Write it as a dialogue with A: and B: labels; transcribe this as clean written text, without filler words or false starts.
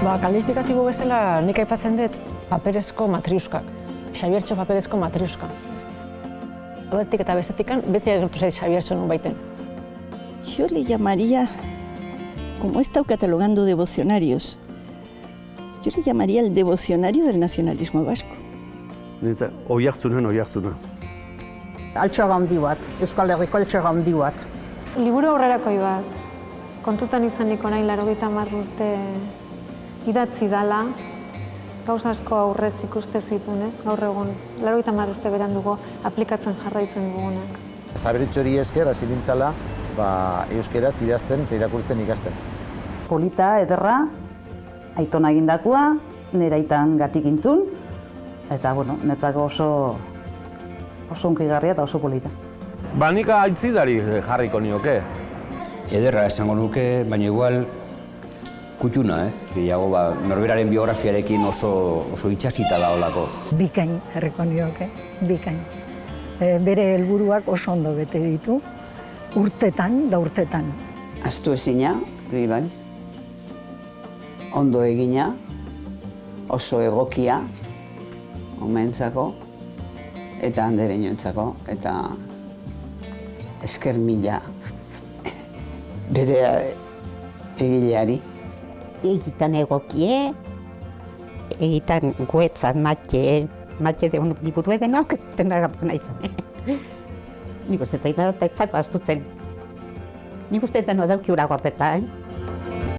A: Kalifikatibo bezala nik aipatzen dut paperezko matriuskak. Xabiertxo paperezko matriuska. Batetik eta bestetik beti agertu zait Xabiertxo nun baiten.
B: Yo le llamaría, como he estado catalogando devocionarios, yo le llamaría el devocionario del nacionalismo vasco.
C: Oiartzuna.
D: Altxorra handi bat, Euskal Herriko altxorra handi bat.
E: Liburu aurrerakoi bat, kontutan izaniko nahi 80 urte idatzi dala, gauza asko aurrez ikuste zituen, gaur egun 80 urte berandugo aplikatzen jarraitzen dugunak.
F: Xabiertxori esker hasi nintzala euskeraz idazten eta irakurtzen ikasten.
G: Polita, ederra, aitona egindakoa, nire aitan gatik intzun, eta netzako oso hunkigarria eta oso polita.
C: Nik aitzidari jarriko nioke.
H: Ederra esango nuke, baina igual kutxuna, ez? Gehiago, norberaren biografiarekin oso itxasita da olako.
I: Bikain jarriko nioke, bikain. Bere helburuak oso ondo bete ditu, urtetan da urtetan.
J: Astu ezina, bai. Ondo egina, oso egokia, omentzako, eta andereñoentzako, eta esker mila bere egileari.
K: Egitan egokie, egitan guetzat matxe deun liburu edenok, dena gartzen naizan. Nik uste eta etzako astutzen. Nik uste deno dauki ura gordeta,